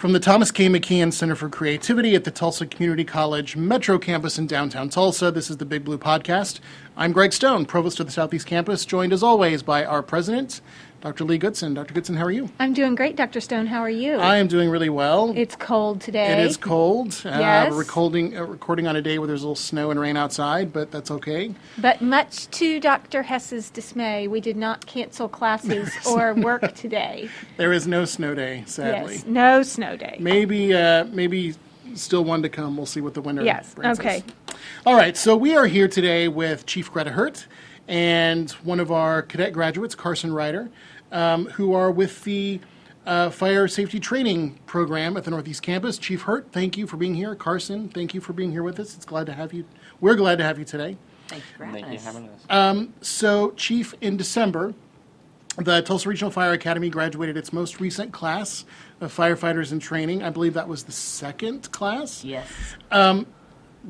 From the Thomas K. McKeon Center for Creativity at the Tulsa Community College Metro Campus in downtown Tulsa, this is the Big Blue Podcast. I'm Greg Stone, Provost of the Southeast Campus, joined as always by our President, Dr. Lee Goodson. Dr. Goodson, how are you? I'm doing great, Dr. Stone. How are you? I am doing really well. It's cold today. It is cold. Yes. We're recording on a day where there's a little snow and rain outside, but that's okay. But much to Dr. Hess's dismay, we did not cancel classes or work today. There is no snow day, sadly. Yes, no snow day. Maybe still one to come. We'll see what the winter brings okay. us. All right, so we are here today with Chief Greta Hurt and one of our cadet graduates, Carson Ryder, who are with the Fire Safety Training Program at the Northeast Campus. Chief Hurt, thank you for being here. Carson, thank you for being here with us. Glad to have you. We're glad to have you today. Thank you for having us. So, Chief, in December, the Tulsa Regional Fire Academy graduated its most recent class of firefighters in training. I believe that was the second class. Yes.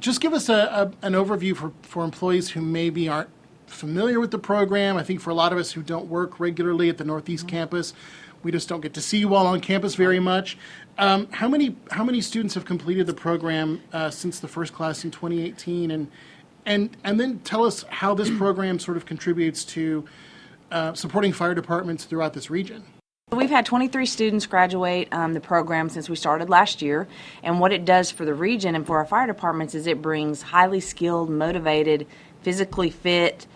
Just give us an overview for employees who maybe aren't familiar with the program. I think for a lot of us who don't work regularly at the Northeast Campus, we just don't get to see you all on campus very much. How many students have completed the program since the first class in 2018? And then tell us how this program sort of contributes to supporting fire departments throughout this region. We've had 23 students graduate the program since we started last year, and what it does for the region and for our fire departments is it brings highly skilled, motivated, physically fit,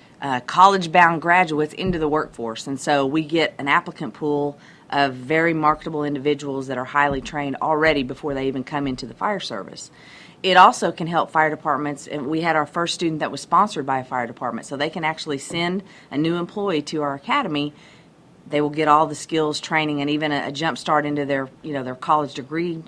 college-bound graduates into the workforce. And so we get an applicant pool of very marketable individuals that are highly trained already before they even come into the fire service. It also can help fire departments, and we had our first student that was sponsored by a fire department, so they can actually send a new employee to our academy. They will get all the skills, training, and even a jump start into their college degree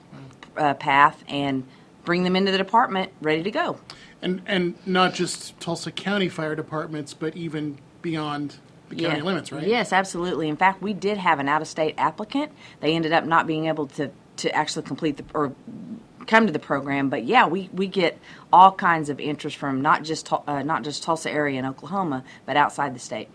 path, and bring them into the department ready to go. And not just Tulsa County fire departments, but even beyond the county limits, right? Yes, absolutely. In fact, we did have an out-of-state applicant. They ended up not being able to actually complete or come to the program. But yeah, we get all kinds of interest from not just Tulsa area and Oklahoma, but outside the state.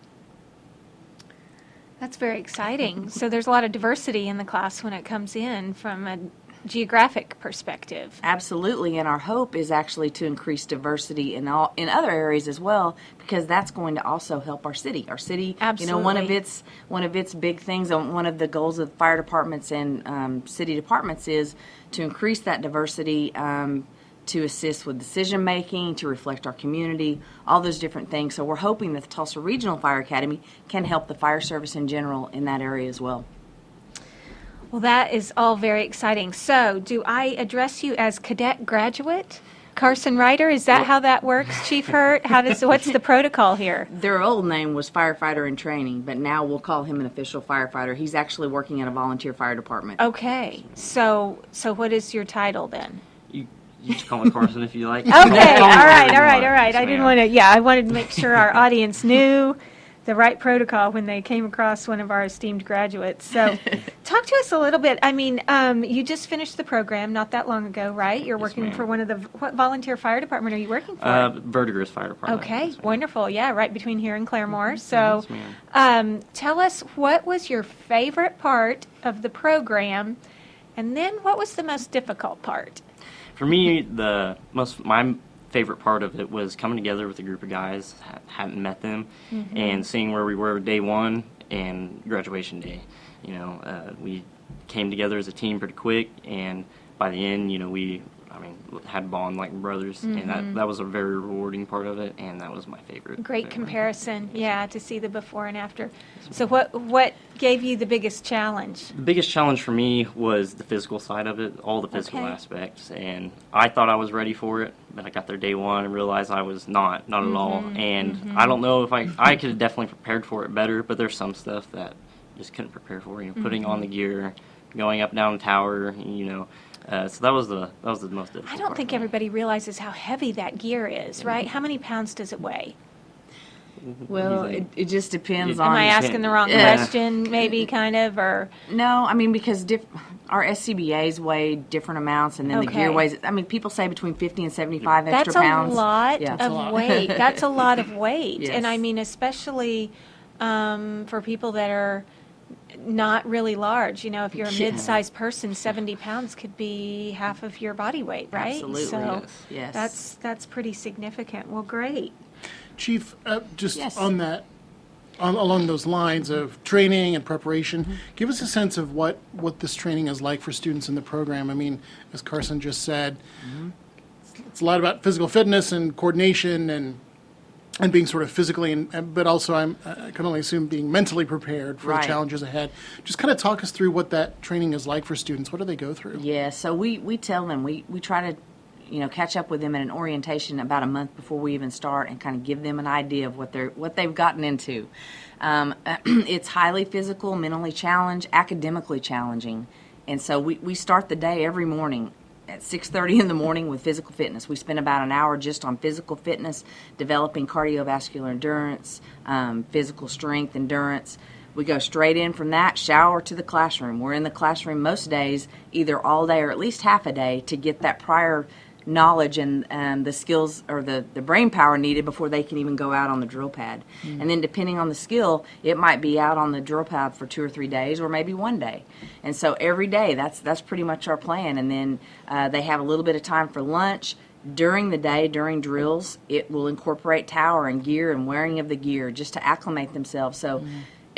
That's very exciting. So there's a lot of diversity in the class when it comes in from a geographic perspective. Absolutely, and our hope is actually to increase diversity in other areas as well, because that's going to also help our city. Our city, absolutely. One of its big things, and one of the goals of fire departments and city departments is to increase that diversity, to assist with decision making, to reflect our community, all those different things. So we're hoping that the Tulsa Regional Fire Academy can help the fire service in general in that area as well. Well, that is all very exciting. So, do I address you as cadet graduate, Carson Ryder? Is that how that works, Chief Hurt? What's the protocol here? Their old name was firefighter in training, but now we'll call him an official firefighter. He's actually working at a volunteer fire department. Okay. So what is your title then? You can call me Carson if you like. Okay. All right. Yes, I didn't want to. Yeah, I wanted to make sure our audience knew the right protocol when they came across one of our esteemed graduates. So talk to us a little bit. I mean, you just finished the program not that long ago, right? You're working for one of the, what volunteer fire department are you working for? Verdigris Fire Department. Okay, Yes, wonderful. Yeah, right between here and Claremore. So Yes, tell us, what was your favorite part of the program, and then what was the most difficult part? For me, my favorite part of it was coming together with a group of guys, hadn't met them, and seeing where we were day one and graduation day. We came together as a team pretty quick, and by the end, we had bond like brothers, and that was a very rewarding part of it, and that was my favorite. Great comparison, yeah, to see the before and after. So what gave you the biggest challenge? The biggest challenge for me was the physical side of it, all the physical aspects, and I thought I was ready for it, but I got there day one and realized I was not at all, and I don't know if I could have definitely prepared for it better, but there's some stuff that I just couldn't prepare for, putting on the gear, going up down the tower, so that was the most difficult I don't think everybody realizes how heavy that gear is, right? How many pounds does it weigh? Well, it just depends on... Am I asking the wrong question, maybe, kind of, or... No, because our SCBAs weigh different amounts, and then the gear weighs... people say between 50 and 75 extra pounds. That's a lot of weight. That's a lot of weight. Yes. And, especially for people that are not really large. You know, if you're a Yeah. mid-sized person, 70 pounds could be half of your body weight, right? Absolutely. So Yes. that's pretty significant. Well, great. Chief, just Yes. on that, along those lines of training and preparation, give us a sense of what this training is like for students in the program. I mean, as Carson just said, it's a lot about physical fitness and coordination and being sort of physically, but also I can only assume being mentally prepared for Right. the challenges ahead. Just kind of talk us through what that training is like for students. What do they go through? Yeah, so we tell them, we try to, catch up with them in an orientation about a month before we even start and kind of give them an idea of what they've gotten into. It's highly physical, mentally challenged, academically challenging. And so we start the day every morning at 6:30 in the morning with physical fitness. We spend about an hour just on physical fitness, developing cardiovascular endurance, physical strength, endurance. We go straight in from that, shower to the classroom. We're in the classroom most days, either all day or at least half a day, to get that prior knowledge and the skills or the brain power needed before they can even go out on the drill pad. And then depending on the skill, it might be out on the drill pad for 2 or 3 days or maybe 1 day. And so every day, that's pretty much our plan. And then they have a little bit of time for lunch. During the day, during drills, it will incorporate tower and gear and wearing of the gear just to acclimate themselves. So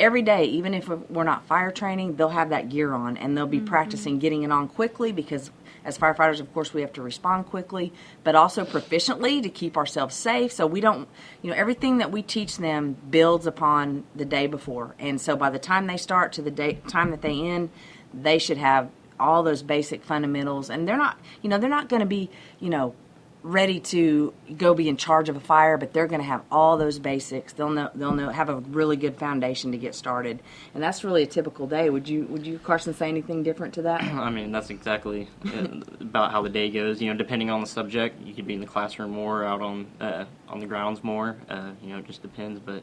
every day, even if we're not fire training, they'll have that gear on and they'll be practicing getting it on quickly, because as firefighters, of course, we have to respond quickly, but also proficiently to keep ourselves safe. So we don't, everything that we teach them builds upon the day before. And so by the time they start to the time that they end, they should have all those basic fundamentals. And they're not going to be, ready to go be in charge of a fire, but they're going to have all those basics. They'll know, have a really good foundation to get started. And that's really a typical day. Would you, Carson, say anything different to that? I mean, that's exactly about how the day goes. Depending on the subject, you could be in the classroom more, out on the grounds more. It just depends. But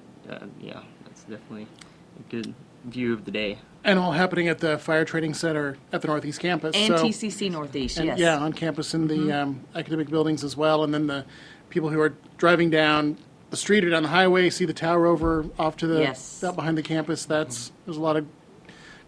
yeah, that's definitely a good view of the day. And all happening at the Fire Training Center at the Northeast campus. And So- TCC Northeast, and, yes. Yeah, on campus in the academic buildings as well. And then the people who are driving down the street or down the highway see the tower over off to the Yes. out behind the campus. There's a lot of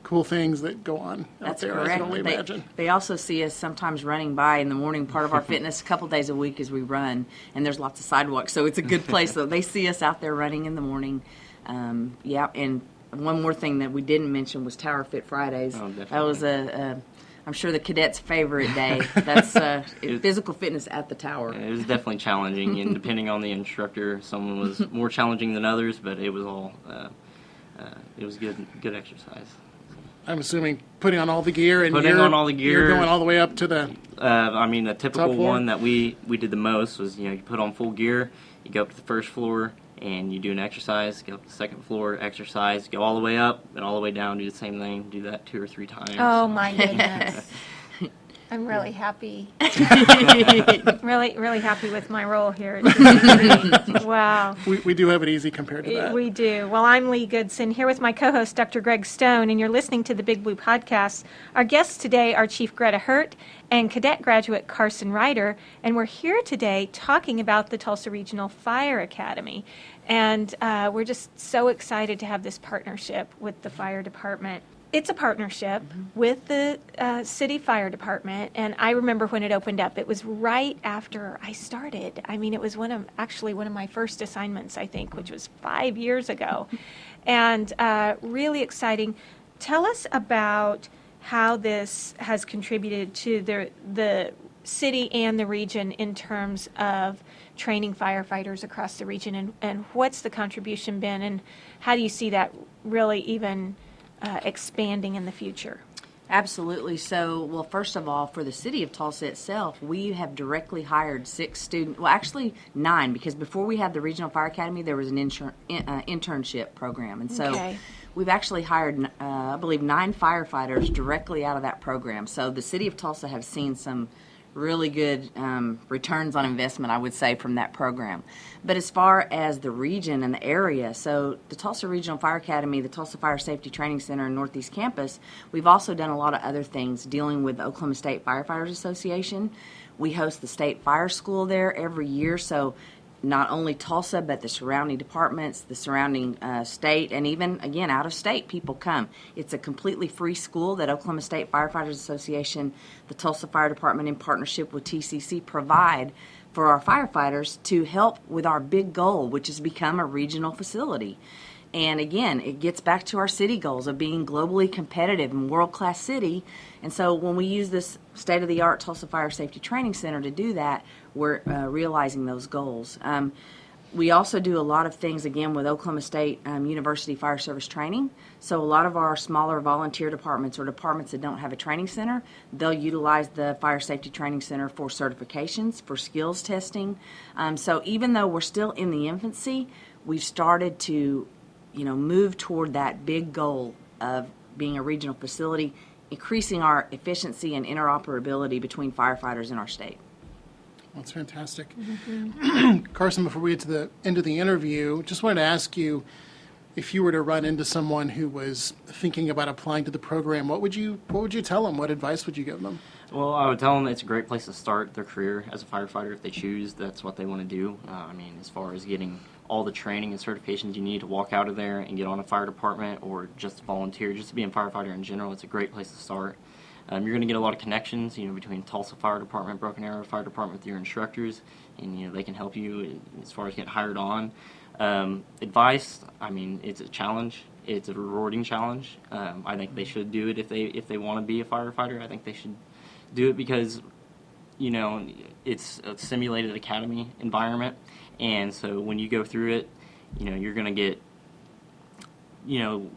cool things that go on out That's there. I correct. can only imagine. They also see us sometimes running by in the morning. Part of our fitness, a couple days a week as we run, and there's lots of sidewalks, so it's a good place. So they see us out there running in the morning. And one more thing that we didn't mention was Tower Fit Fridays. Oh, definitely. That was I'm sure the cadets' favorite day. That's physical fitness at the tower. It was definitely challenging, and depending on the instructor, someone was more challenging than others, but it was all it was good exercise. I'm assuming putting on all the gear and Putting on all the you're gear. going all the way up to the The typical Top floor? one that we did the most was, you put on full gear, you go up to the first floor, and you do an exercise, go up to the second floor, exercise, go all the way up, and all the way down, do the same thing, do that 2 or 3 times. Oh my goodness. I'm really happy. really happy with my role here. It's just pretty- wow. we do have it easy compared to that. We do. Well, I'm Lee Goodson, here with my co-host, Dr. Greg Stone, and you're listening to the Big Blue Podcast. Our guests today are Chief Greta Hurt and cadet graduate Carson Ryder, and we're here today talking about the Tulsa Regional Fire Academy. And we're just so excited to have this partnership with the fire department. It's a partnership with the city fire department, and I remember when it opened up. It was right after I started. I mean, it was one of my first assignments, I think, which was 5 years ago, and really exciting. Tell us about how this has contributed to the city and the region in terms of training firefighters across the region, and what's the contribution been, and how do you see that really even expanding in the future? Absolutely. So, well, first of all, for the city of Tulsa itself, we have directly hired 6 students, well, actually 9, because before we had the Regional Fire Academy, there was an internship program. And so Okay. we've actually hired, I believe, 9 firefighters directly out of that program. So the city of Tulsa have seen some really good returns on investment, I would say, from that program. But as far as the region and the area, so the Tulsa Regional Fire Academy, the Tulsa Fire Safety Training Center and Northeast Campus, we've also done a lot of other things dealing with the Oklahoma State Firefighters Association. We host the State Fire School there every year, so not only Tulsa, but the surrounding departments, the surrounding state, and even, again, out of state, people come. It's a completely free school that Oklahoma State Firefighters Association, the Tulsa Fire Department, in partnership with TCC, provide for our firefighters to help with our big goal, which is become a regional facility. And again, it gets back to our city goals of being globally competitive and world-class city. And so when we use this state-of-the-art Tulsa Fire Safety Training Center to do that, we're realizing those goals. We also do a lot of things, again, with Oklahoma State University Fire Service Training. So a lot of our smaller volunteer departments or departments that don't have a training center, they'll utilize the Fire Safety Training Center for certifications, for skills testing. So even though we're still in the infancy, we've started to move toward that big goal of being a regional facility, increasing our efficiency and interoperability between firefighters in our state. That's fantastic. Carson, before we get to the end of the interview, just wanted to ask you, if you were to run into someone who was thinking about applying to the program, what would you tell them? What advice would you give them? Well, I would tell them it's a great place to start their career as a firefighter if they choose. That's what they want to do. As far as getting all the training and certifications you need to walk out of there and get on a fire department or just volunteer, just to be a firefighter in general, it's a great place to start. You're going to get a lot of connections, between Tulsa Fire Department, Broken Arrow Fire Department with your instructors, and, they can help you as far as getting hired on. Advice, it's a challenge. It's a rewarding challenge. I think they should do it if they want to be a firefighter. I think they should do it because, it's a simulated academy environment, and so when you go through it, you're going to get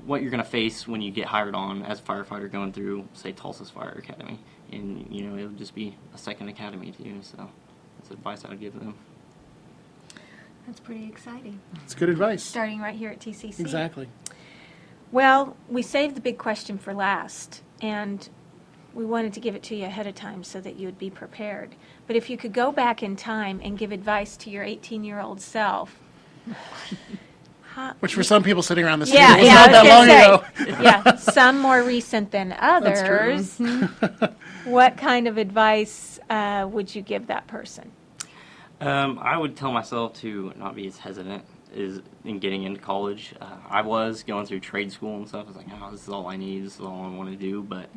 what you're going to face when you get hired on as a firefighter going through, say, Tulsa's Fire Academy. And, it'll just be a second academy to you. So that's advice I would give them. That's pretty exciting. It's good advice. Starting right here at TCC. Exactly. Well, we saved the big question for last, and we wanted to give it to you ahead of time so that you would be prepared. But if you could go back in time and give advice to your 18-year-old self, which for some people sitting around this table yeah, was yeah, not I that long was ago. gonna say, yeah, some more recent than That's others. What kind of advice would you give that person? I would tell myself to not be as hesitant in getting into college. I was going through trade school and stuff. I was like, oh, this is all I need. This is all I want to do. But,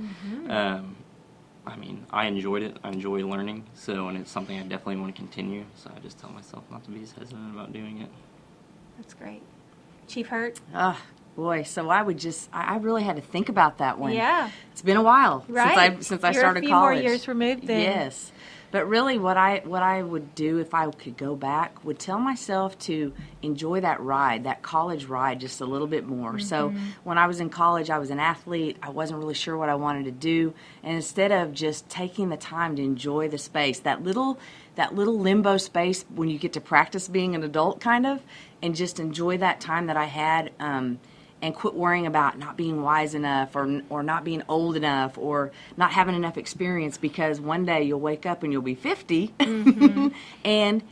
I enjoyed it. I enjoy learning. And it's something I definitely want to continue. So I just tell myself not to be as hesitant about doing it. That's great. Chief Hurt? Boy, so I really had to think about that one. Yeah. It's been a while Right. since I You're started a few college. more years removed then. Yes. But really what I would do if I could go back would tell myself to enjoy that ride, that college ride, just a little bit more. So when I was in college, I was an athlete. I wasn't really sure what I wanted to do. And instead of just taking the time to enjoy the space, that little limbo space when you get to practice being an adult kind of, and just enjoy that time that I had, and quit worrying about not being wise enough or not being old enough or not having enough experience, because one day you'll wake up and you'll be 50 and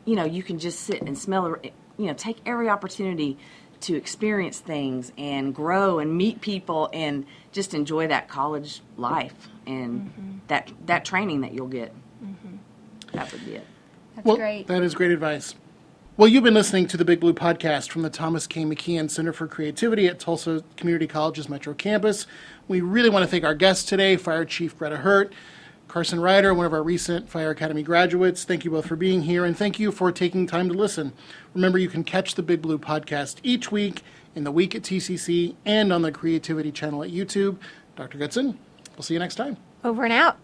you can just sit and smell, take every opportunity to experience things and grow and meet people and just enjoy that college life and that training that you'll get. That would be it. That's great. That is great advice. Well, you've been listening to the Big Blue Podcast from the Thomas K. McKeon Center for Creativity at Tulsa Community College's Metro Campus. We really want to thank our guests today, Fire Chief Greta Hurt, Carson Ryder, one of our recent Fire Academy graduates. Thank you both for being here, and thank you for taking time to listen. Remember, you can catch the Big Blue Podcast each week in the week at TCC and on the Creativity channel at YouTube. Dr. Goodson, we'll see you next time. Over and out.